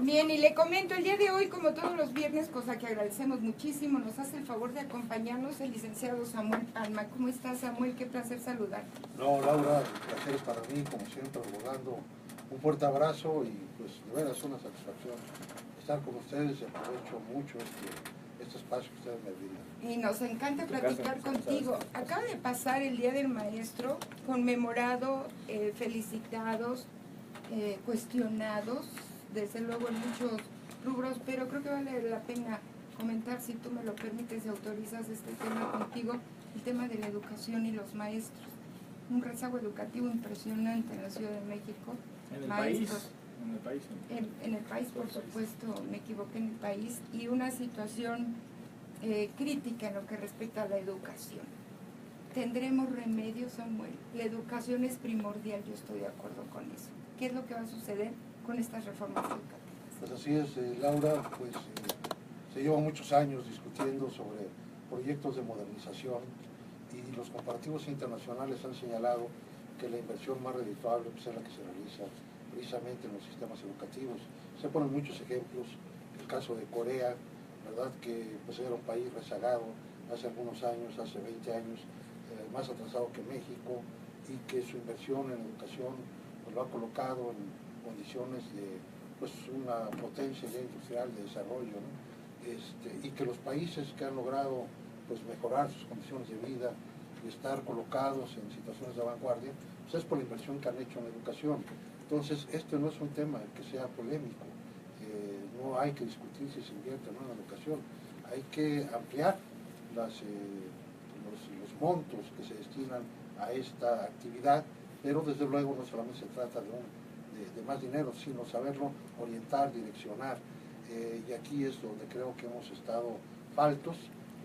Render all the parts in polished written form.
Bien, y le comento, el día de hoy, como todos los viernes, cosa que agradecemos muchísimo, nos hace el favor de acompañarnos el licenciado Samuel Palma. ¿Cómo estás, Samuel? Qué placer saludarte. No, Laura, el placer es para mí, como siempre, abogando. Un fuerte abrazo y pues de veras una satisfacción estar con ustedes y aprovecho mucho este espacio que ustedes me brindan. Y nos encanta platicar contigo. Acaba de pasar el Día del Maestro, conmemorado, felicitados, cuestionados, desde luego en muchos rubros, pero creo que vale la pena comentar, si tú me lo permites y autorizas este tema contigo, el tema de la educación y los maestros. Un rezago educativo impresionante en la Ciudad de México. En el Maestros, país. en el país, por supuesto, me equivoqué, en el país, y una situación crítica en lo que respecta a la educación. ¿Tendremos remedio, Samuel? La educación es primordial, yo estoy de acuerdo con eso. ¿Qué es lo que va a suceder con estas reformas educativas? Pues así es, Laura, pues se lleva muchos años discutiendo sobre proyectos de modernización y los comparativos internacionales han señalado que la inversión más redituable pues, es la que se realiza precisamente en los sistemas educativos. Se ponen muchos ejemplos, el caso de Corea, ¿verdad? Que pues, era un país rezagado hace algunos años, hace 20 años, más atrasado que México, y que su inversión en educación pues, lo ha colocado en condiciones de pues, una potencia ya industrial de desarrollo, ¿no? Y que los países que han logrado pues, mejorar sus condiciones de vida y estar colocados en situaciones de vanguardia, pues es por la inversión que han hecho en la educación. Entonces, este no es un tema que sea polémico, no hay que discutir si se invierte o no en la educación, hay que ampliar los montos que se destinan a esta actividad, pero desde luego no solamente se trata de más dinero, sino saberlo orientar, direccionar, y aquí es donde creo que hemos estado faltos.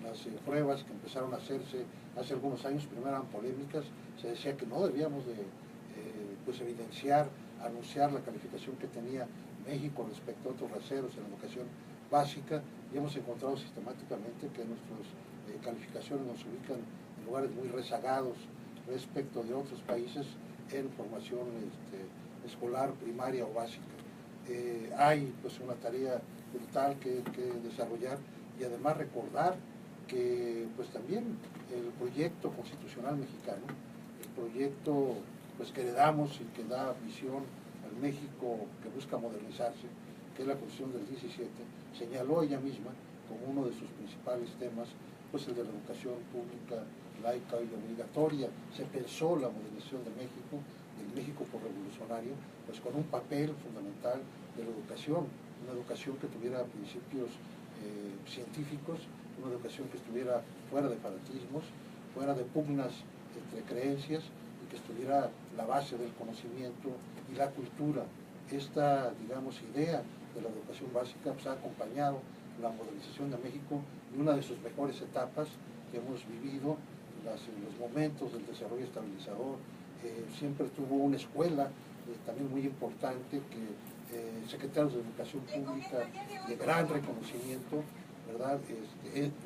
Las pruebas que empezaron a hacerse hace algunos años, primero eran polémicas, se decía que no debíamos de pues evidenciar, anunciar la calificación que tenía México respecto a otros raceros en la educación básica, y hemos encontrado sistemáticamente que nuestras calificaciones nos ubican en lugares muy rezagados respecto de otros países en formación escolar, primaria o básica. Hay pues una tarea brutal que desarrollar y además recordar que pues también el proyecto constitucional mexicano, el proyecto pues que heredamos y que da visión al México que busca modernizarse, que es la Constitución del 17, señaló ella misma como uno de sus principales temas pues el de la educación pública, laica y obligatoria. Se pensó la modernización de México, del México por revolucionario, pues con un papel fundamental de la educación, una educación que tuviera principios científicos, una educación que estuviera fuera de fanatismos, fuera de pugnas entre creencias, y que estuviera la base del conocimiento y la cultura. Esta, digamos, idea de la educación básica pues, ha acompañado la modernización de México y una de sus mejores etapas que hemos vivido, los momentos del desarrollo estabilizador. Siempre tuvo una escuela también muy importante, que secretarios de educación pública de gran reconocimiento, ¿verdad?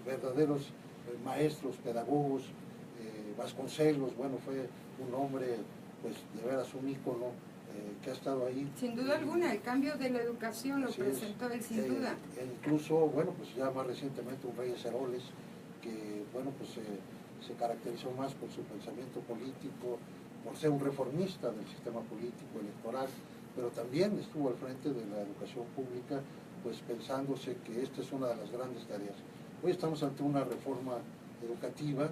Verdaderos maestros, pedagogos. Vasconcelos, bueno, fue un hombre, pues de veras un ícono que ha estado ahí. Sin duda alguna, el cambio de la educación lo presentó él, sin duda. Incluso, bueno, pues ya más recientemente un Reyes Heroles, que, bueno, pues se caracterizó más por su pensamiento político, por ser un reformista del sistema político electoral, pero también estuvo al frente de la educación pública, pues pensándose que esta es una de las grandes tareas. Hoy estamos ante una reforma educativa,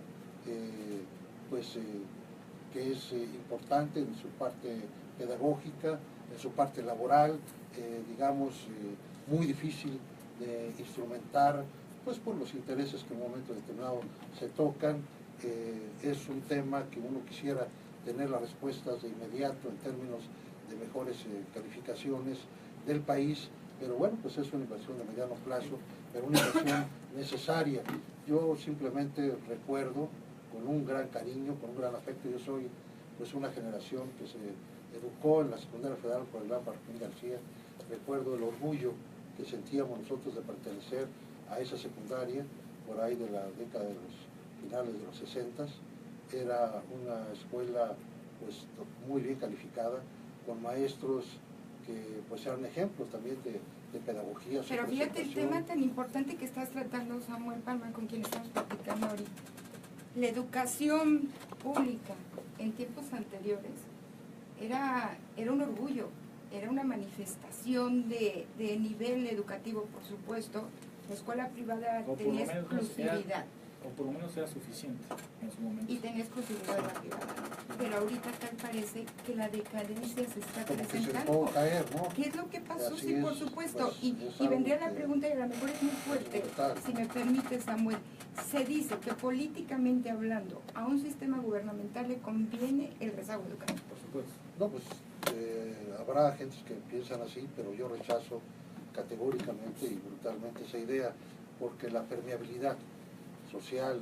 que es importante en su parte pedagógica, en su parte laboral, digamos, muy difícil de instrumentar, pues por los intereses que en un momento determinado se tocan. Es un tema que uno quisiera tener las respuestas de inmediato en términos de mejores calificaciones del país, pero bueno, pues es una inversión de mediano plazo, pero una inversión necesaria. Yo simplemente recuerdo con un gran cariño, con un gran afecto, yo soy pues una generación que se educó en la secundaria federal por el gran Martín García. Recuerdo el orgullo que sentíamos nosotros de pertenecer a esa secundaria por ahí de la década de los finales de los 60. Era una escuela pues muy bien calificada, con maestros que pues eran ejemplos también de de pedagogía. Pero fíjate el tema tan importante que estás tratando, Samuel Palma, con quien estamos platicando ahorita. La educación pública en tiempos anteriores era un orgullo, era una manifestación de nivel educativo, por supuesto. La escuela privada tenía exclusividad. O por lo menos era suficiente en su momento. Y tenía exclusividad de la privada. Pero ahorita tal parece que la decadencia se está presentando. Caer, ¿no? ¿Qué es lo que pasó? Así Sí, es, por supuesto. pues, y vendría la pregunta, y a lo mejor es muy fuerte, si me permite, Samuel. Se dice que políticamente hablando, a un sistema gubernamental le conviene el rezago educativo. Por supuesto. No, pues habrá gentes que piensan así, pero yo rechazo categóricamente y brutalmente esa idea, porque la permeabilidad social,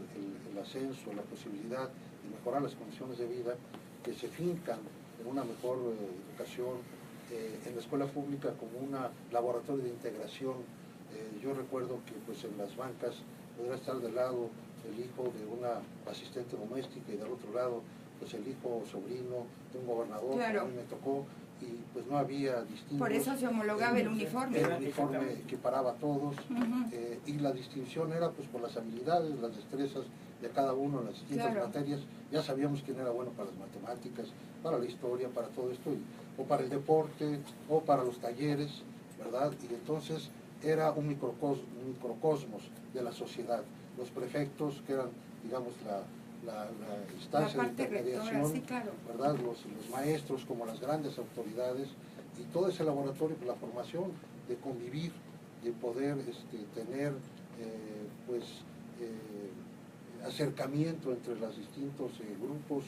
el ascenso, la posibilidad de mejorar las condiciones de vida que se fincan en una mejor educación, en la escuela pública como un laboratorio de integración. Yo recuerdo que pues en las bancas podría estar del lado el hijo de una asistente doméstica y del otro lado pues el hijo sobrino de un gobernador, claro, que a mí me tocó, y pues no había distintos. Por eso se homologaba el uniforme. El uniforme equiparaba a todos, y la distinción era pues por las habilidades, las destrezas de cada uno en las distintas materias. Ya sabíamos quién era bueno para las matemáticas, para la historia, para todo esto, o para el deporte, o para los talleres, ¿verdad? Y entonces era un microcosmos de la sociedad. Los prefectos, que eran, digamos, la instancia de intermediación, sí, claro, ¿verdad? Los maestros como las grandes autoridades, y todo ese laboratorio, la formación de convivir, de poder tener acercamiento entre los distintos grupos,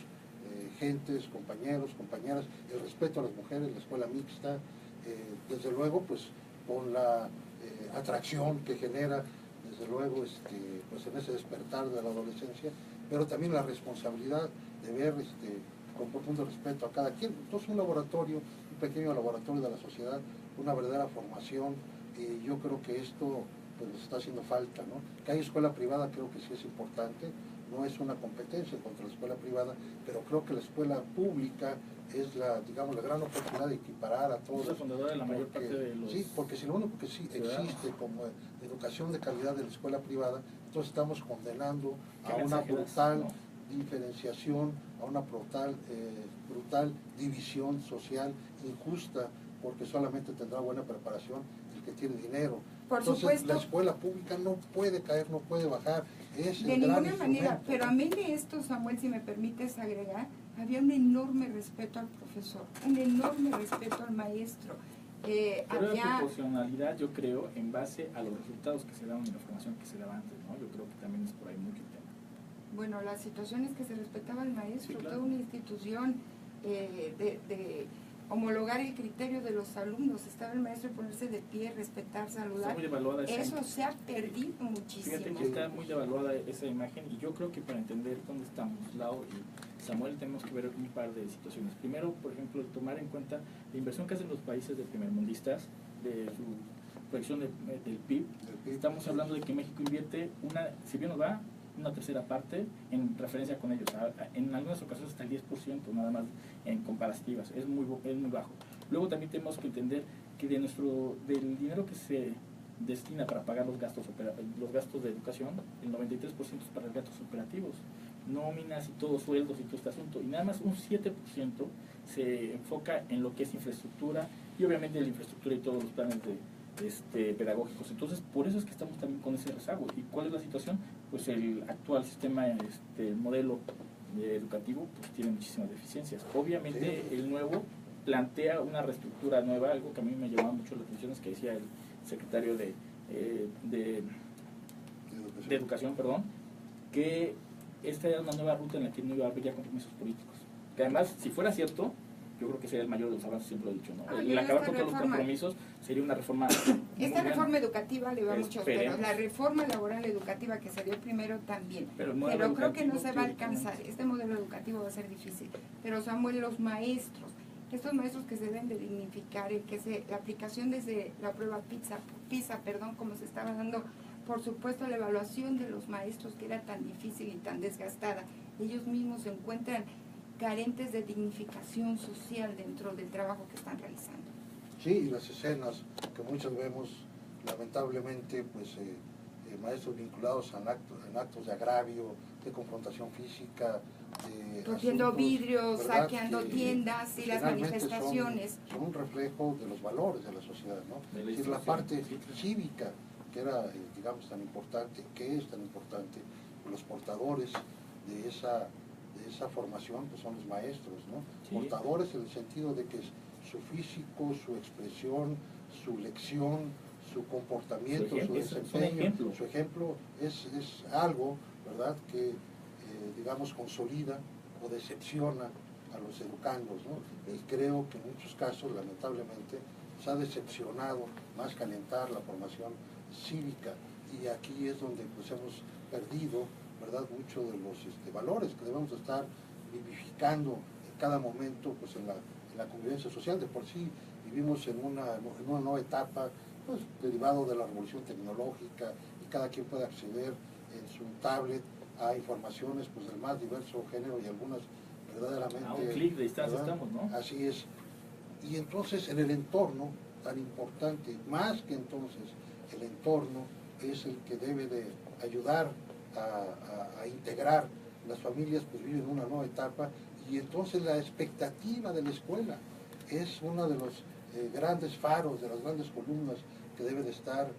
gentes, compañeros, compañeras, el respeto a las mujeres, la escuela mixta, desde luego pues con la atracción que genera, desde luego pues en ese despertar de la adolescencia, pero también la responsabilidad de ver con profundo respeto a cada quien. Entonces un laboratorio, un pequeño laboratorio de la sociedad, una verdadera formación, y yo creo que esto pues nos está haciendo falta, ¿no? Que hay escuela privada, creo que sí es importante, no es una competencia contra la escuela privada, pero creo que la escuela pública es la gran oportunidad de equiparar a todos. Es la fundadora de la mayor parte de los... Sí, porque si lo único que sí existe como educación de calidad de la escuela privada, entonces estamos condenando a una brutal diferenciación, a una brutal división social injusta, porque solamente tendrá buena preparación el que tiene dinero. Por Entonces, supuesto. La escuela pública no puede caer, no puede bajar. Es de ninguna manera, pero a mí de esto, Samuel, si me permites agregar, había un enorme respeto al profesor, un enorme respeto al maestro. Pero la proporcionalidad, yo creo, en base a los resultados que se daban y la formación que se daba antes, ¿no? Yo creo que también es por ahí mucho el tema. Bueno, la situación es que se respetaba al maestro, sí, claro, toda una institución de homologar el criterio de los alumnos, estaba el maestro ponerse de pie, respetar, saludar. Está muy devaluada eso se ha perdido muchísimo. Fíjate que está muy devaluada esa imagen, y yo creo que para entender dónde estamos, Lau y Samuel, tenemos que ver un par de situaciones. Primero, por ejemplo, tomar en cuenta la inversión que hacen los países de primermundistas, de su proyección del PIB. Estamos hablando de que México invierte si bien nos va, una tercera parte en referencia con ellos. En algunas ocasiones hasta el 10% nada más en comparativas. Es muy bajo. Luego también tenemos que entender que del dinero que se destina para pagar los gastos de educación, el 93% es para los gastos operativos, nóminas y todos sueldos y todo este asunto, y nada más un 7% se enfoca en lo que es infraestructura, y obviamente la infraestructura y todos los planes pedagógicos. Entonces, por eso es que estamos también con ese rezago. ¿Y cuál es la situación? Pues el actual sistema, modelo educativo, pues tiene muchísimas deficiencias. Obviamente el nuevo plantea una reestructura nueva. Algo que a mí me llamaba mucho la atención es que decía el secretario de Educación, que esta era una nueva ruta en la que no iba a haber ya compromisos políticos. Que además, si fuera cierto, yo creo que sería el mayor de los avances, siempre lo he dicho, ¿no? El acabar con todos los compromisos sería una reforma. Esta reforma educativa le va mucho, pero la reforma laboral educativa, que sería el primero, también. Pero creo que no se va a alcanzar. Este modelo educativo va a ser difícil. Pero, Samuel, los maestros, estos maestros que se deben de dignificar, la aplicación desde la prueba PISA, como se estaba dando, por supuesto, la evaluación de los maestros, que era tan difícil y tan desgastada. Ellos mismos se encuentran carentes de dignificación social dentro del trabajo que están realizando. Sí, y las escenas que muchas vemos, lamentablemente, pues maestros vinculados en actos de agravio, de confrontación física, de rompiendo asuntos, vidrios, ¿verdad?, saqueando que, tiendas y las finalmente manifestaciones. son un reflejo de los valores de la sociedad, ¿no? De la Es decir, la parte institución. cívica, que era, digamos, tan importante, que es tan importante, los portadores de esa formación, pues son los maestros, ¿no? Sí. Portadores en el sentido de que su físico, su expresión, su lección, su comportamiento, su desempeño, su ejemplo es algo, ¿verdad?, que digamos consolida o decepciona a los educandos, ¿no? Y creo que en muchos casos, lamentablemente, se ha decepcionado más que alentar la formación cívica, y aquí es donde pues hemos perdido, ¿verdad?, mucho de los valores que debemos estar vivificando en cada momento, pues en la convivencia social. De por sí vivimos en una nueva etapa, pues derivado de la revolución tecnológica, y cada quien puede acceder en su tablet a informaciones pues del más diverso género, y algunas verdaderamente... A un clic de distancia estamos, ¿no? Así es. Y entonces en el entorno tan importante, más que entonces, el entorno es el que debe de ayudar a integrar. Las familias pues viven una nueva etapa, y entonces la expectativa de la escuela es uno de los grandes faros, de las grandes columnas que debe de estar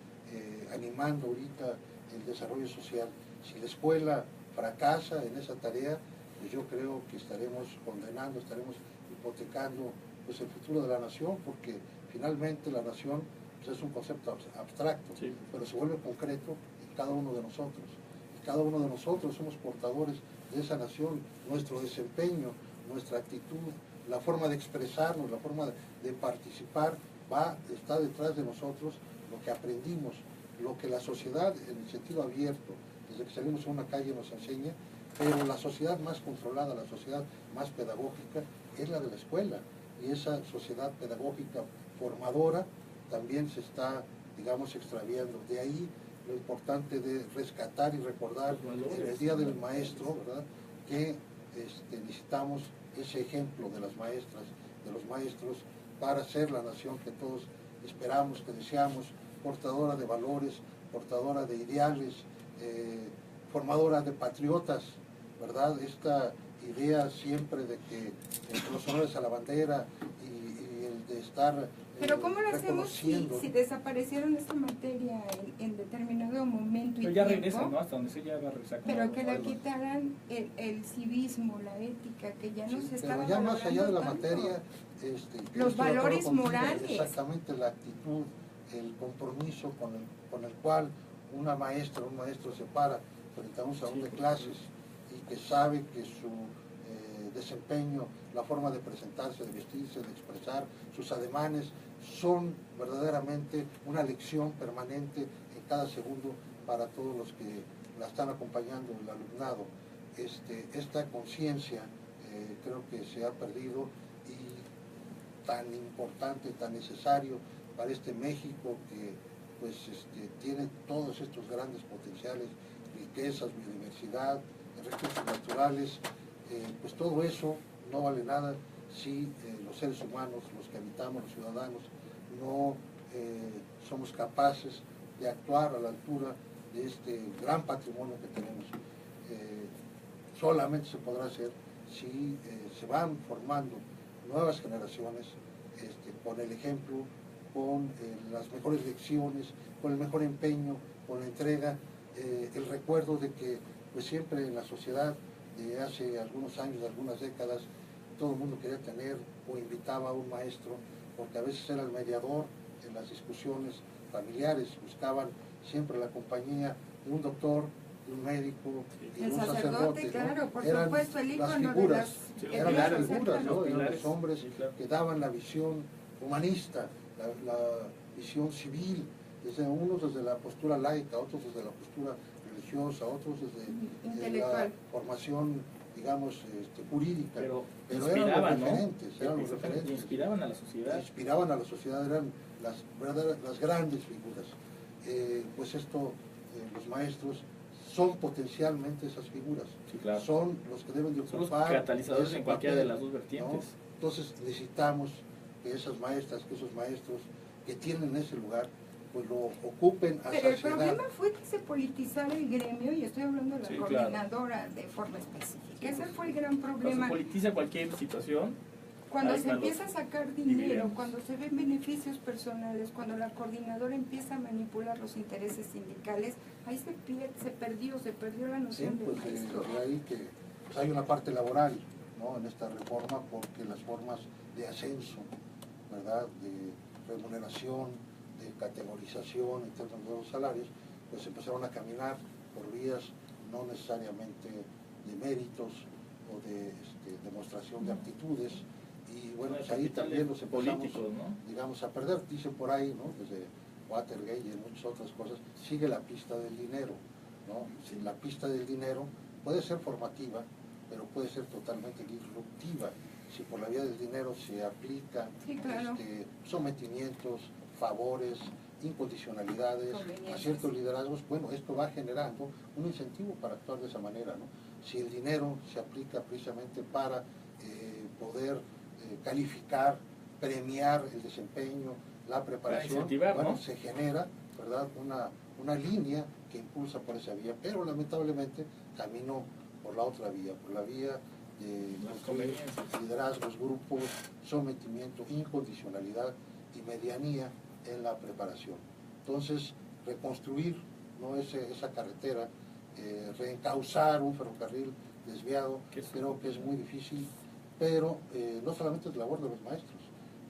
animando ahorita el desarrollo social. Si la escuela fracasa en esa tarea, pues yo creo que estaremos condenando, estaremos hipotecando pues el futuro de la nación, porque finalmente la nación pues es un concepto abstracto, sí, pero se vuelve concreto en cada uno de nosotros. Y cada uno de nosotros somos portadores de esa nación. Nuestro desempeño, nuestra actitud, la forma de expresarnos, la forma de participar, está detrás de nosotros lo que aprendimos, lo que la sociedad en el sentido abierto, desde que salimos a una calle, nos enseña. Pero la sociedad más controlada, la sociedad más pedagógica, es la de la escuela. Y esa sociedad pedagógica formadora también se está, digamos, extraviando. De ahí lo importante de rescatar y recordar en el Día del Maestro, ¿verdad?, que necesitamos ese ejemplo de las maestras, de los maestros, para ser la nación que todos esperamos, que deseamos, portadora de valores, portadora de ideales, formadora de patriotas, ¿verdad? Esta idea siempre de que los honores a la bandera y el de estar pero ¿cómo lo hacemos si desaparecieron esta materia en determinado momento y pero ya tiempo? regresa, ¿no? Hasta donde se ya va a regresar. Pero que la quitaran el civismo, la ética, que ya no se estaba pero ya más allá de la tanto. materia, los valores morales. Exactamente, la actitud, el compromiso con el cual una maestra, un maestro se para frente a un salón de clases y que sabe que su desempeño, la forma de presentarse, de vestirse, de expresar, sus ademanes, son verdaderamente una lección permanente en cada segundo para todos los que la están acompañando, el alumnado. Esta conciencia creo que se ha perdido, y tan importante, tan necesario para este México que pues tiene todos estos grandes potenciales, riquezas, biodiversidad, recursos naturales. Pues todo eso no vale nada si los seres humanos, los que habitamos, los ciudadanos, no somos capaces de actuar a la altura de este gran patrimonio que tenemos. Solamente se podrá hacer si se van formando nuevas generaciones con el ejemplo, con las mejores lecciones, con el mejor empeño, con la entrega, el recuerdo de que pues siempre en la sociedad de hace algunos años, de algunas décadas, todo el mundo quería tener o invitaba a un maestro, porque a veces era el mediador en las discusiones familiares. Buscaban siempre la compañía de un doctor, de un médico y de un sacerdote, ¿no? Claro, por eran supuesto, el las ícono figuras, de eran las figuras, ¿no? Eran los hombres sí, claro, que daban la visión humanista, la visión civil, desde la postura laica, otros desde la postura religiosa, otros desde la formación, digamos, jurídica, pero eran los referentes, inspiraban a la sociedad. Inspiraban a la sociedad, eran las grandes figuras. Pues los maestros son potencialmente esas figuras, sí, claro, son los que deben de ocupar. Son los catalizadores en cualquiera de las dos vertientes, ¿no? Entonces necesitamos que esas maestras, que esos maestros que tienen ese lugar, pues lo ocupen a Pero el saciedad. problema fue que se politizara el gremio, y estoy hablando de la Sí, coordinadora de forma específica. Ese fue el gran Cuando problema. se politiza cualquier situación, Cuando ahí se están empieza a los sacar dinero, dividendos. cuando se ven beneficios personales, cuando la coordinadora empieza a manipular los intereses sindicales, ahí se perdió la Sí, noción de pues maestro. de ahí que pues, hay una parte laboral, ¿no?, en esta reforma, porque las formas de ascenso, ¿verdad?, de remuneración, de categorización en términos de los salarios, pues empezaron a caminar por vías no necesariamente de méritos o de demostración de aptitudes, y bueno, pues ahí también los empezamos, políticos, ¿no? digamos, a perder. Dicen por ahí, ¿no?, desde Watergate y en muchas otras cosas, sigue la pista del dinero, ¿no? Si la pista del dinero puede ser formativa, pero puede ser totalmente disruptiva si por la vía del dinero se aplican Sí, claro. sometimientos, favores, incondicionalidades a ciertos liderazgos. Bueno, esto va generando un incentivo para actuar de esa manera, ¿no? Si el dinero se aplica precisamente para poder calificar, premiar el desempeño, la preparación, bueno, ¿no?, se genera, ¿verdad?, una línea que impulsa por esa vía, pero lamentablemente caminó por la otra vía, por la vía de construir liderazgos, grupos, sometimiento, incondicionalidad y medianía en la preparación. Entonces, reconstruir, ¿no?, esa carretera, reencauzar un ferrocarril desviado, creo que es muy difícil, pero no solamente es labor de los maestros,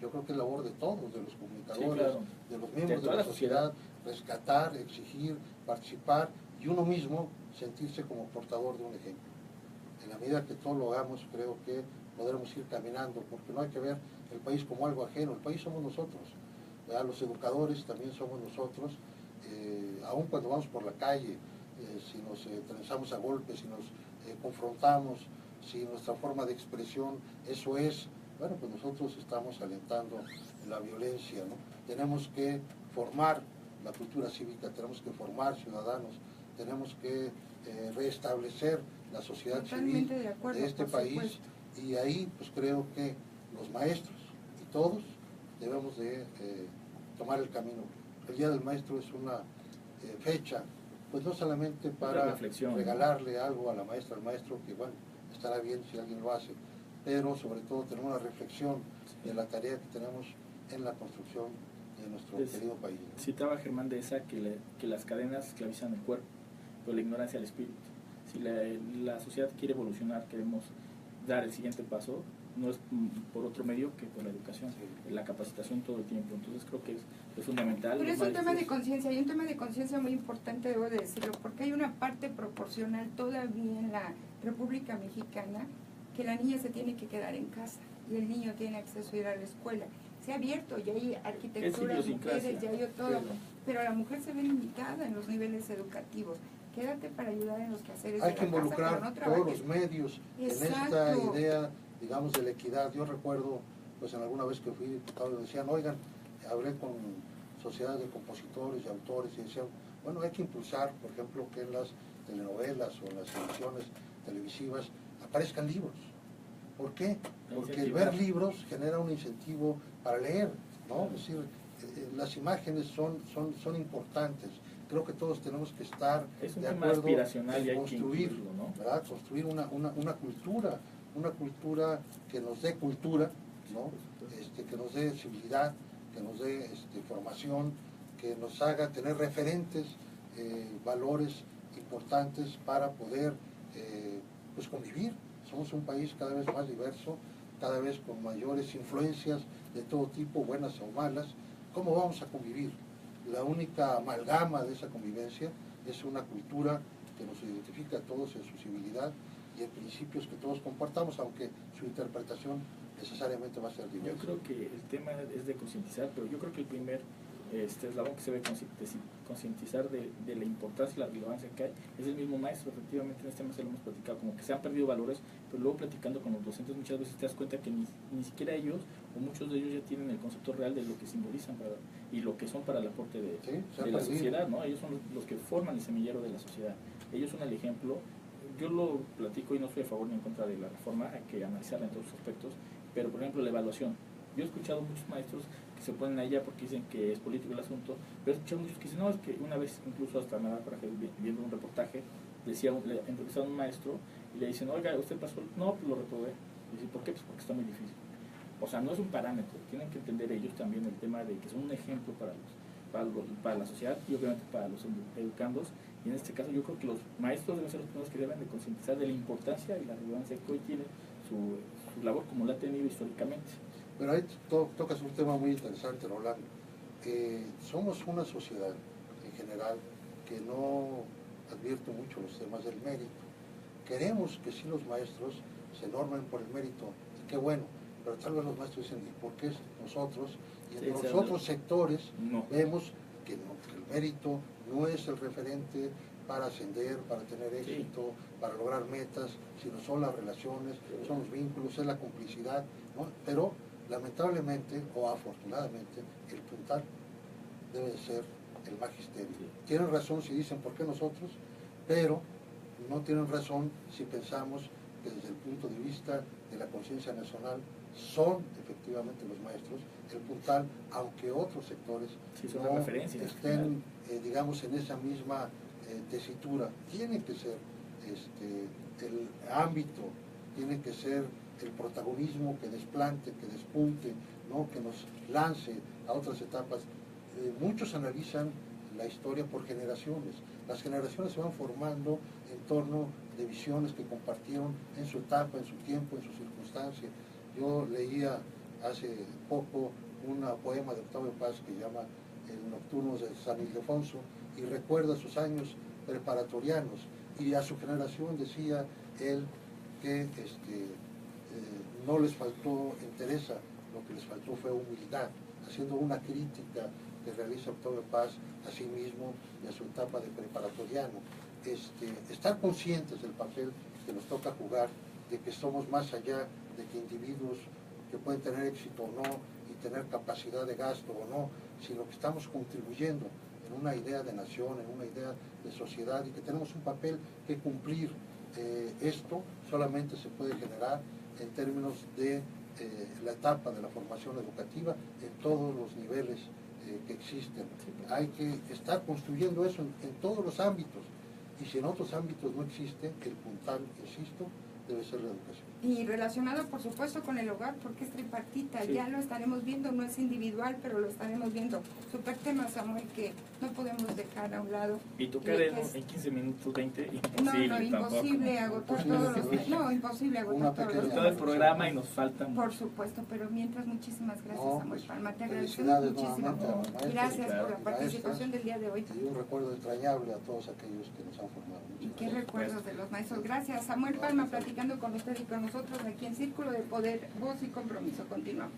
yo creo que es labor de todos, de los comunicadores, sí, claro, de los miembros de la sociedad, rescatar, exigir, participar, y uno mismo sentirse como portador de un ejemplo. En la medida que todos lo hagamos, creo que podremos ir caminando, porque no hay que ver el país como algo ajeno, el país somos nosotros, ¿verdad? Los educadores también somos nosotros, aun cuando vamos por la calle, si nos trenzamos a golpes, si nos confrontamos, si nuestra forma de expresión, eso es, bueno, pues nosotros estamos alentando la violencia, ¿no? Tenemos que formar la cultura cívica, tenemos que formar ciudadanos, tenemos que restablecer la sociedad civil de este país, y ahí pues creo que los maestros y todos debemos de tomar el camino. El Día del Maestro es una fecha, pues no solamente para regalarle algo a la maestra, al maestro, que bueno, estará bien si alguien lo hace, pero sobre todo tener una reflexión de la tarea que tenemos en la construcción de nuestro querido país. Citaba Germán Dehesa que las cadenas esclavizan el cuerpo, pero la ignorancia el espíritu. Si la sociedad quiere evolucionar, queremos dar el siguiente paso, no es por otro medio que por la educación, la capacitación todo el tiempo. Entonces creo que es fundamental. Pero es un tema de conciencia, y un tema de conciencia muy importante, debo de decirlo, porque hay una parte proporcional todavía en la República Mexicana que la niña se tiene que quedar en casa y el niño tiene acceso a ir a la escuela. Se ha abierto, ya hay arquitectura, mujeres, ya hay todo, pero la mujer se ve limitada en los niveles educativos. Quédate para ayudar en los quehaceres hay de que la involucrar casa, todos los medios. Exacto. En esta idea, digamos, de la equidad. Yo recuerdo, pues en alguna vez que fui diputado, decían, oigan, hablé con sociedades de compositores y autores, y decían, bueno, hay que impulsar, por ejemplo, que en las telenovelas o en las emisiones televisivas aparezcan libros. ¿Por qué? Porque el ver libros genera un incentivo para leer, ¿no? Es decir, las imágenes son importantes. Creo que todos tenemos que estar de acuerdo en construir, ¿no?, ¿verdad?, construir una cultura que nos dé cultura, ¿no?, que nos dé civilidad, que nos dé formación, que nos haga tener referentes, valores importantes para poder pues convivir. Somos un país cada vez más diverso, cada vez con mayores influencias de todo tipo, buenas o malas. ¿Cómo vamos a convivir? La única amalgama de esa convivencia es una cultura que nos identifica a todos en su civilidad y en principios que todos compartamos, aunque su interpretación necesariamente va a ser diversa. Yo creo que el tema es de concientizar, pero yo creo que el primer eslabón que se debe concientizar de la importancia y la relevancia que hay es el mismo maestro. Efectivamente, en este tema se lo hemos platicado, como que se han perdido valores, pero luego platicando con los docentes muchas veces te das cuenta que ni siquiera ellos, o muchos de ellos, ya tienen el concepto real de lo que simbolizan y lo que son para el aporte de la sociedad, ¿no? Ellos son los que forman el semillero de la sociedad, ellos son el ejemplo. Yo lo platico y no estoy a favor ni en contra de la reforma, hay que analizarla en todos los aspectos, pero por ejemplo la evaluación. Yo he escuchado muchos maestros que se oponen a ella porque dicen que es político el asunto, pero he escuchado muchos que dicen, no, es que una vez incluso hasta me da coraje viendo un reportaje, decía, le entrevistaron a un maestro y le dicen, oiga, ¿usted pasó? No, pues lo reprobé. Y dice, ¿por qué? Pues porque está muy difícil. O sea, no es un parámetro, tienen que entender ellos también el tema de que son un ejemplo para la sociedad y obviamente para los educandos, y en este caso yo creo que los maestros deben ser los primeros que deben de concientizar de la importancia y la relevancia que hoy tiene su labor como la ha tenido históricamente. Pero ahí tocas un tema muy interesante, Rolando. Somos una sociedad en general que no advierte mucho los temas del mérito. Queremos que sí los maestros se normen por el mérito, y qué bueno, pero tal vez los maestros dicen, ¿y por qué nosotros? Y en los otros sectores vemos que el mérito no es el referente para ascender, para tener éxito, para lograr metas, sino son las relaciones, son los vínculos, es la complicidad, ¿no? Pero lamentablemente o afortunadamente el puntal debe ser el magisterio. Tienen razón si dicen por qué nosotros, pero no tienen razón si pensamos que desde el punto de vista de la conciencia nacional son efectivamente los maestros el puntal, aunque otros sectores no estén, digamos, en esa misma tesitura. Tiene que ser el ámbito, tiene que ser el protagonismo que desplante, que despunte, ¿no? Que nos lance a otras etapas. Muchos analizan la historia por generaciones. Las generaciones se van formando en torno de visiones que compartieron en su etapa, en su tiempo, en su circunstancia. Yo leía hace poco un poema de Octavio Paz que llama El Nocturnos de San Ildefonso y recuerda sus años preparatorianos, y a su generación decía él que no les faltó entereza, lo que les faltó fue humildad, haciendo una crítica que realiza Octavio Paz a sí mismo y a su etapa de preparatoriano. Estar conscientes del papel que nos toca jugar, de que somos más allá de que individuos que pueden tener éxito o no y tener capacidad de gasto o no, sino que estamos contribuyendo en una idea de nación, en una idea de sociedad, y que tenemos un papel que cumplir. Esto solamente se puede generar en términos de la etapa de la formación educativa en todos los niveles que existen. Hay que estar construyendo eso en todos los ámbitos, y si en otros ámbitos no existe, el puntal, insisto, debe ser la educación. Y relacionado, por supuesto, con el hogar, porque es tripartita, ya lo estaremos viendo, no es individual, pero lo estaremos viendo. Súper tema, Samuel, que no podemos dejar a un lado. Y tocar en 15 minutos, 20, imposible. No, imposible agotar todos los... No, imposible agotar todos los... Todo el programa y nos faltan... Por supuesto, pero mientras, muchísimas gracias, Samuel Palma. Te agradecemos muchísimo. Gracias por la participación del día de hoy. Y un recuerdo entrañable a todos aquellos que nos han formado. Y qué recuerdos de los maestros. Gracias, Samuel Palma, platicando con usted y con nosotros aquí en Círculo de Poder, Voz y Compromiso. Continuamos.